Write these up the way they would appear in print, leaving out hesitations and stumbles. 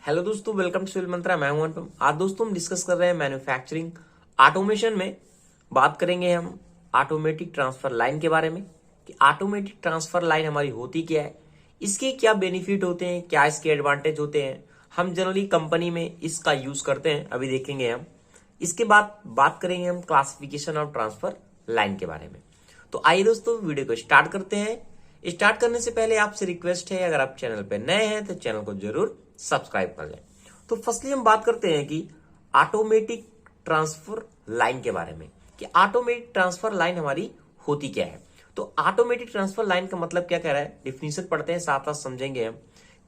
Hello दोस्तों, welcome to civil मंत्रा। मैं हूं अनुपम। आज दोस्तों हम डिस्कस कर रहे हैं मैन्युफैक्चरिंग ऑटोमेशन में। बात करेंगे हम ऑटोमेटिक ट्रांसफर लाइन के बारे में कि ऑटोमेटिक ट्रांसफर लाइन हमारी होती क्या है, इसके क्या बेनिफिट होते हैं, क्या इसके एडवांटेज होते हैं। हम जनरली कंपनी में इसका यूज करते हैं, अभी देखेंगे हम। इसके बाद बात करेंगे हम क्लासिफिकेशन ऑफ ट्रांसफर लाइन के बारे में। तो आइए दोस्तों वीडियो को स्टार्ट करते हैं। स्टार्ट करने से पहले आपसे रिक्वेस्ट है, अगर आप चैनल पर नए हैं तो चैनल को जरूर सब्सक्राइब कर लें। तो फर्स्टली हम बात करते हैं कि ऑटोमेटिक ट्रांसफर लाइन के बारे में कि ऑटोमेटिक ट्रांसफर लाइन हमारी होती क्या है। तो ऑटोमेटिक ट्रांसफर लाइन का मतलब क्या कह रहा है, डिफिनेशन पढ़ते हैं, साथ साथ समझेंगे हम।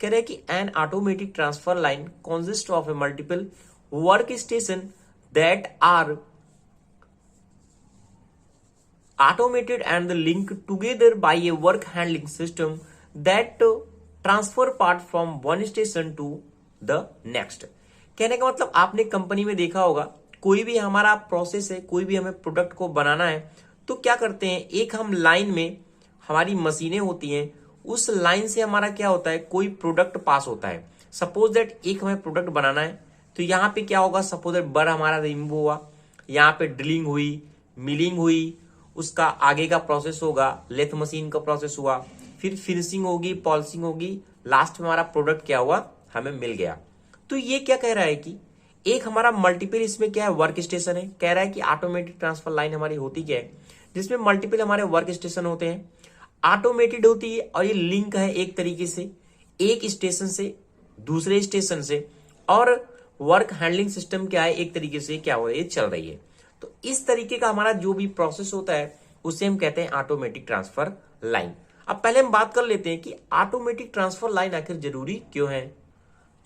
कह रहे हैं कि an automatic transfer line consist of a multiple work station that are automated and linked together by a work handling system that transfer part from one station to the next। कहने का मतलब आपने कंपनी में देखा होगा, कोई भी हमारा प्रोसेस है, कोई भी हमें प्रोडक्ट को बनाना है तो क्या करते हैं, एक हम लाइन में हमारी मशीनें होती हैं, उस लाइन से हमारा क्या होता है, कोई प्रोडक्ट पास होता है। सपोज दैट एक हमें प्रोडक्ट बनाना है तो यहाँ पे क्या होगा, सपोज दैट बर हमारा रिमूव हुआ, यहाँ पे ड्रिलिंग हुई, मिलिंग हुई, उसका आगे का प्रोसेस होगा, लेथ मशीन का प्रोसेस हुआ, फिर फिनिशिंग होगी, पॉलिशिंग होगी, लास्ट में हमारा प्रोडक्ट क्या हुआ, हमें मिल गया। तो ये क्या कह रहा है कि एक हमारा मल्टीपल इसमें क्या है, वर्क स्टेशन है। कह रहा है कि ऑटोमेटिक ट्रांसफर लाइन हमारी होती क्या है, जिसमें मल्टीपल हमारे वर्क स्टेशन होते हैं, ऑटोमेटेड होती है और ये लिंक है एक तरीके से एक स्टेशन से दूसरे स्टेशन से, और वर्क हैंडलिंग सिस्टम क्या है, एक तरीके से क्या हो रही है, चल रही है। तो इस तरीके का हमारा जो भी प्रोसेस होता है उसे हम कहते हैं ऑटोमेटिक ट्रांसफर लाइन। अब पहले हम बात कर लेते हैं कि ऑटोमेटिक ट्रांसफर लाइन आखिर जरूरी क्यों है।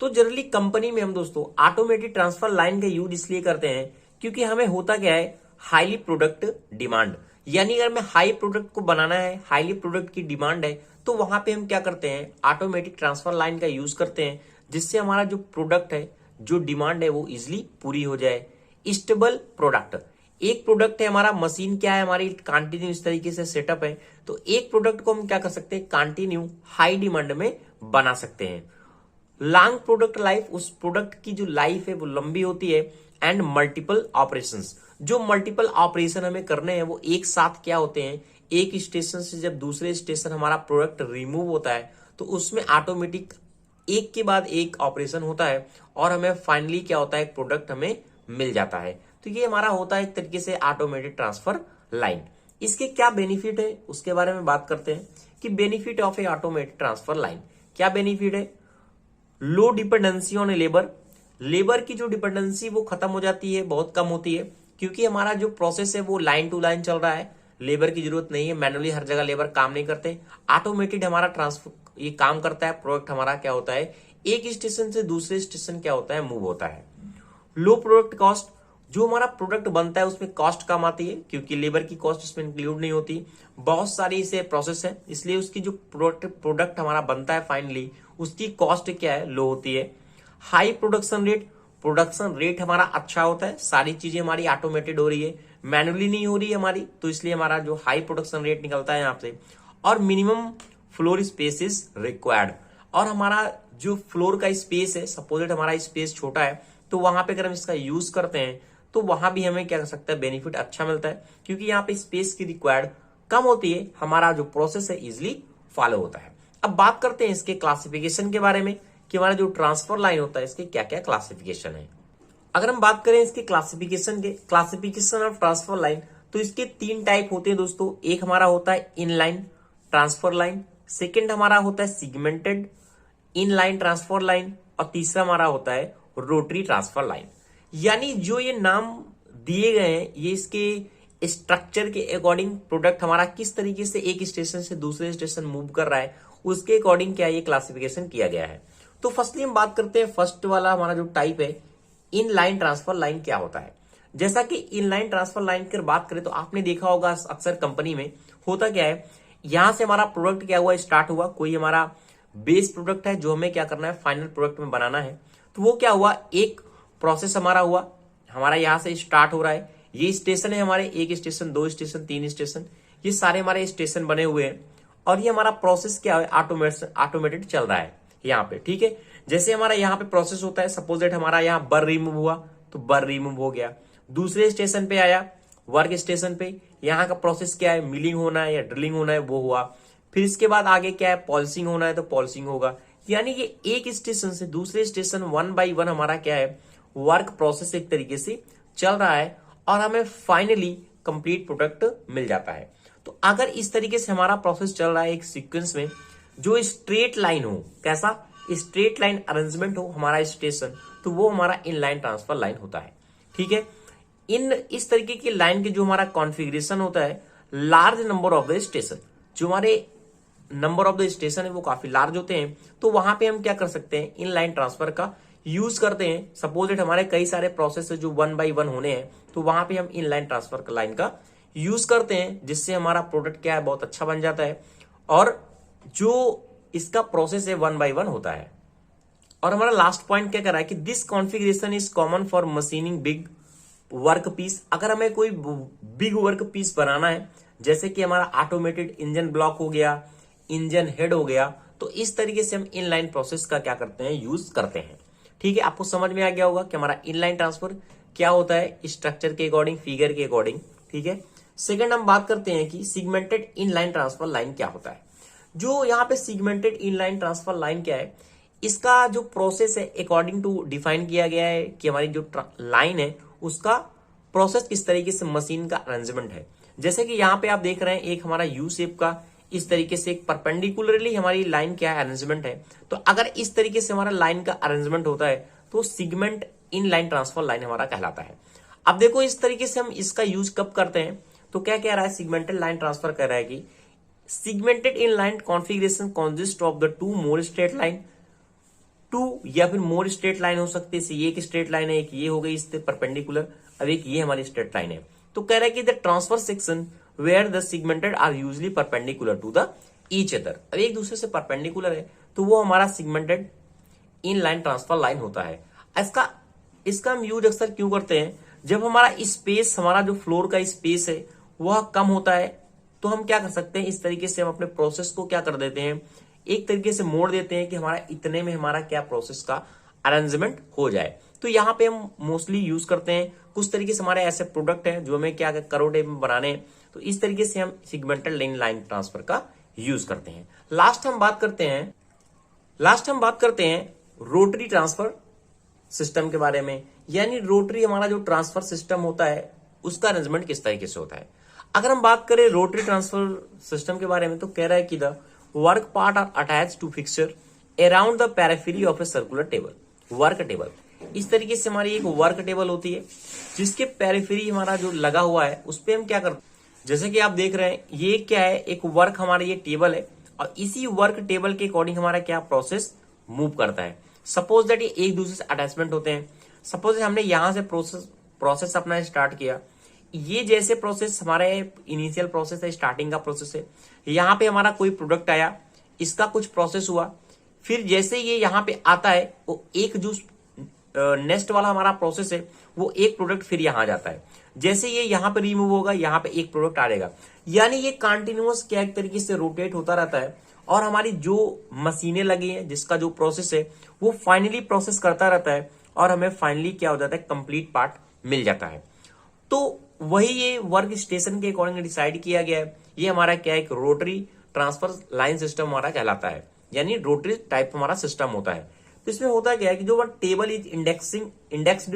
तो जनरली कंपनी में हम दोस्तों ऑटोमेटिक ट्रांसफर लाइन का यूज इसलिए करते हैं क्योंकि हमें होता क्या है, हाईली प्रोडक्ट डिमांड, यानी अगर हमें हाई प्रोडक्ट को बनाना है, हाईली प्रोडक्ट की डिमांड है, तो वहां पे हम क्या करते हैं, ऑटोमेटिक ट्रांसफर लाइन का यूज करते हैं, जिससे हमारा जो प्रोडक्ट है, जो डिमांड है, वो इजिली पूरी हो जाए। स्टेबल प्रोडक्ट, एक प्रोडक्ट है हमारा, मशीन क्या है हमारी, कंटिन्यू इस तरीके से सेटअप है, तो एक प्रोडक्ट को हम क्या कर सकते हैं, कंटिन्यू हाई डिमांड में बना सकते हैं। लॉन्ग प्रोडक्ट लाइफ, उस प्रोडक्ट की जो लाइफ है वो लंबी होती है। एंड मल्टीपल ऑपरेशंस, जो मल्टीपल ऑपरेशन हमें करने हैं वो एक साथ क्या होते हैं, एक स्टेशन से जब दूसरे स्टेशन हमारा प्रोडक्ट रिमूव होता है तो उसमें ऑटोमेटिक एक के बाद एक ऑपरेशन होता है और हमें फाइनली क्या होता है, एक प्रोडक्ट हमें मिल जाता है। तो ये हमारा होता है एक तरीके से ऑटोमेटेड ट्रांसफर लाइन। इसके क्या बेनिफिट है उसके बारे में बात करते हैं कि benefit of A automated transfer line क्या बेनिफिट है। लो डिपेंडेंसी ऑन लेबर, लेबर की जो डिपेंडेंसी वो खत्म हो जाती है, बहुत कम होती है, क्योंकि हमारा जो प्रोसेस है वो लाइन टू लाइन चल रहा है, लेबर की जरूरत नहीं है, मैनुअली हर जगह लेबर काम नहीं करते, ऑटोमेटेड हमारा ट्रांसफर ये काम करता है। प्रोडक्ट हमारा क्या होता है, एक स्टेशन से दूसरे स्टेशन क्या होता है, मूव होता है। लो प्रोडक्ट कॉस्ट, जो हमारा प्रोडक्ट बनता है उसमें कॉस्ट कम आती है, क्योंकि लेबर की कॉस्ट उसमें इंक्लूड नहीं होती, बहुत सारी इसे प्रोसेस है, इसलिए उसकी जो प्रोडक्ट हमारा बनता है फाइनली उसकी कॉस्ट क्या है, लो होती है। High production rate, production rate हमारा अच्छा होता है, सारी चीजें हमारी ऑटोमेटेड हो रही है, मैनुअली नहीं हो रही है हमारी, तो इसलिए हमारा जो हाई प्रोडक्शन रेट निकलता है यहाँ से। और minimum floor space is required, और हमारा जो फ्लोर का स्पेस है, सपोज हमारा स्पेस छोटा है तो वहां पे अगर हम इसका यूज करते हैं तो वहां भी हमें क्या कर सकता है, बेनिफिट अच्छा मिलता है, क्योंकि यहाँ पे स्पेस की रिक्वायर्ड कम होती है, हमारा जो प्रोसेस है इजिली फॉलो होता है। अब बात करते हैं इसके क्लासिफिकेशन के बारे में कि हमारा जो ट्रांसफर लाइन होता है इसके क्या क्या क्लासिफिकेशन है। अगर हम बात करें इसके क्लासिफिकेशन के, क्लासिफिकेशन ऑफ ट्रांसफर लाइन, तो इसके तीन टाइप होते हैं दोस्तों। एक हमारा होता है इनलाइन ट्रांसफर लाइन, सेकेंड हमारा होता है सिगमेंटेड इनलाइन ट्रांसफर लाइन, और तीसरा हमारा होता है रोटरी ट्रांसफर लाइन। यानी जो ये नाम दिए गए हैं ये इसके स्ट्रक्चर के अकॉर्डिंग प्रोडक्ट हमारा किस तरीके से एक स्टेशन से दूसरे स्टेशन मूव कर रहा है उसके अकॉर्डिंग क्या ये क्लासिफिकेशन किया गया है। तो फर्स्टली हम बात करते हैं, फर्स्ट वाला हमारा जो टाइप है इन लाइन ट्रांसफर लाइन क्या होता है। जैसा कि इन लाइन ट्रांसफर लाइन की बात करें तो आपने देखा होगा अक्सर कंपनी में होता क्या है, यहां से हमारा प्रोडक्ट क्या हुआ, स्टार्ट हुआ, कोई हमारा बेस प्रोडक्ट है जो हमें क्या करना है, फाइनल प्रोडक्ट में बनाना है, तो वो क्या हुआ, एक प्रोसेस हमारा हुआ, हमारा यहां से स्टार्ट हो रहा है, ये स्टेशन है हमारे, एक स्टेशन, दो स्टेशन, तीन स्टेशन, ये सारे हमारे स्टेशन बने हुए हैं, और ये हमारा प्रोसेस क्या है, ऑटोमेटेड चल रहा है यहाँ पे, ठीक है। जैसे हमारा यहाँ पे प्रोसेस होता है, सपोज दैट हमारा यहाँ बर रिमूव हुआ तो बर रिमूव हो गया। दूसरे स्टेशन पे आया, वर्क स्टेशन पे, यहाँ का प्रोसेस क्या है, मिलिंग होना है या ड्रिलिंग होना है वो हुआ। फिर इसके बाद आगे क्या है, पॉलिशिंग होना है तो पॉलिशिंग होगा। यानी ये एक स्टेशन से दूसरे स्टेशन 1 बाय 1 हमारा क्या है, वर्क प्रोसेस एक तरीके से चल रहा है और हमें फाइनली कंप्लीट प्रोडक्ट मिल जाता है। तो अगर इस तरीके से हमारा प्रोसेस चल रहा है एक सीक्वेंस में, जो स्ट्रेट लाइन हो, कैसा स्ट्रेट लाइन अरेंजमेंट हो हमारा स्टेशन, तो वो हमारा इनलाइन ट्रांसफर लाइन होता है। ठीक है, इस तरीके की लाइन के जो हमारा कॉन्फ़िगरेशन होता है, large number of the station, जो हमारे नंबर ऑफ द स्टेशन है वो काफी लार्ज होते हैं, तो वहां पे हम क्या कर सकते हैं, इनलाइन ट्रांसफर का यूज करते हैं। सपोज इट हमारे कई सारे प्रोसेस है जो 1 बाय 1 होने हैं, तो वहां पे हम इनलाइन ट्रांसफर लाइन का यूज करते हैं, जिससे हमारा प्रोडक्ट क्या है, बहुत अच्छा बन जाता है और जो इसका प्रोसेस है 1 बाय 1 होता है। और हमारा लास्ट पॉइंट क्या कर रहा है कि this configuration is common for machining big work piece. अगर हमें कोई बिग वर्क पीस बनाना है, जैसे कि हमारा ऑटोमेटेड इंजन ब्लॉक हो गया, इंजन हेड हो गया, तो इस तरीके से हम इनलाइन प्रोसेस का क्या करते हैं, यूज करते हैं। ठीक है, आपको समझ में आ गया होगा कि हमारा इनलाइन ट्रांसफर क्या होता है, स्ट्रक्चर के अकॉर्डिंग, फिगर के अकॉर्डिंग। ठीक है, सेकंड हम बात करते हैं कि सिगमेंटेड इनलाइन ट्रांसफर लाइन क्या होता है। जो यहाँ पे सिगमेंटेड इनलाइन ट्रांसफर लाइन क्या है, इसका जो प्रोसेस है अकॉर्डिंग टू डिफाइन किया गया है कि हमारी जो लाइन है उसका प्रोसेस किस तरीके से मशीन का अरेंजमेंट है। जैसे कि यहाँ पे आप देख रहे हैं एक हमारा यू शेप का इस तरीके से एक परपेंडिकुलरली हमारी लाइन क्या है, अरेंजमेंट है। तो अगर इस तरीके से हमारा लाइन का अरेंजमेंट होता है तो segment in line transfer line हमारा कहलाता है। अब देखो इस तरीके से हम इसका यूज कब करते हैं, तो क्या कह रहा है, सिगमेंटेड लाइन ट्रांसफर कह रहा है कि segmented in line configuration consist of the two more straight line, two या फिर मोर स्ट्रेट लाइन हो सकती है। ये एक स्ट्रेट लाइन है, एक ये हो गई इससे परपेंडिकुलर, अब एक ये हमारी स्ट्रेट लाइन है। तो कह रहा है कि the transfer section where the segmented are usually perpendicular to the each other, अब एक दूसरे से परपेंडिकुलर है तो वो हमारा segmented in line transfer line होता है। इसका हम यूज अक्सर क्यों करते हैं, जब हमारा स्पेस, हमारा जो फ्लोर का स्पेस है वह कम होता है, तो हम क्या कर सकते हैं, इस तरीके से हम अपने प्रोसेस को क्या कर देते हैं, एक तरीके से मोड़ देते हैं कि हमारा इतने में हमारा क्या प्रोसेस का अरेंजमेंट हो जाए। तो यहाँ पे हम मोस्टली यूज करते हैं, कुछ तरीके से हमारे ऐसे प्रोडक्ट हैं जो हमें क्या करोड़े में बनाने हैं, तो इस तरीके से हम सिगमेंटेड लाइन ट्रांसफर का यूज करते हैं। लास्ट हम बात करते हैं रोटरी ट्रांसफर सिस्टम के बारे में, यानी रोटरी हमारा जो ट्रांसफर सिस्टम होता है उसका अरेंजमेंट किस तरीके से होता है। अगर हम बात करें रोटरी ट्रांसफर सिस्टम के बारे में, तो कह रहा है कि the work part are attach to fixture around the periphery of a circular table, work table. इस तरीके से हमारी एक वर्क टेबल होती है जिसके पेरिफेरी हमारा जो लगा हुआ है उस पर हम क्या करते हैं, जैसे कि आप देख रहे हैं ये क्या है, एक वर्क हमारा ये टेबल है और इसी वर्क टेबल के अकॉर्डिंग हमारा क्या प्रोसेस मूव करता है। सपोज दैट ये एक दूसरे से अटैचमेंट होते हैं। सपोज हमने यहां से प्रोसेस अपना स्टार्ट किया, ये जैसे प्रोसेस हमारे इनिशियल प्रोसेस है, स्टार्टिंग का प्रोसेस है, यहाँ पे हमारा कोई प्रोडक्ट आया, इसका कुछ प्रोसेस हुआ, फिर जैसे ये यहाँ पे आता है वो एक जो नेक्स्ट वाला हमारा प्रोसेस है वो एक प्रोडक्ट फिर यहाँ जाता है, जैसे ये यहाँ पे रिमूव होगा यहाँ पे एक प्रोडक्ट आ जाएगा। यानी ये कंटिन्यूअस क्या एक तरीके से रोटेट होता रहता है और हमारी जो मशीनें लगी हैं जिसका जो प्रोसेस है वो फाइनली प्रोसेस करता रहता है और हमें फाइनली क्या हो जाता है, कंप्लीट पार्ट मिल जाता है। तो वही ये वर्क स्टेशन के अकॉर्डिंग डिसाइड किया गया है। ये हमारा क्या है, एक रोटरी ट्रांसफर लाइन सिस्टम हमारा कहलाता है, यानी रोटरी टाइप हमारा सिस्टम होता है। तो इसमें होता क्या है कि जो one table is indexed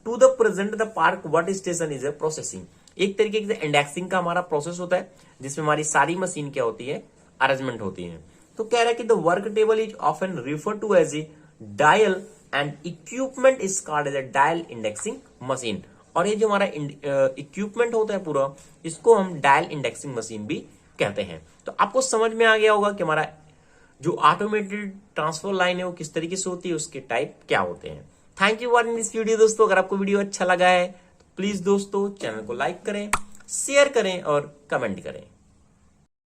to the present the park what station is a processing, एक तरीके से इंडेक्सिंग का हमारा प्रोसेस होता है जिसमें हमारी सारी मशीन क्या होती है, अरेंजमेंट होती है। तो कह रहा है कि the work table is often refer to as a dial and equipment is called as a dial indexing machine. और ये जो हमारा इक्विपमेंट होता है पूरा, इसको हम डायल इंडेक्सिंग मशीन भी कहते हैं। तो आपको समझ में आ गया होगा कि हमारा जो ऑटोमेटेड ट्रांसफर लाइन है वो किस तरीके से होती है, उसके टाइप क्या होते हैं। Thank you for watching this video दोस्तों। अगर आपको वीडियो अच्छा लगा है तो प्लीज दोस्तों चैनल को लाइक करें, शेयर करें और कमेंट करें।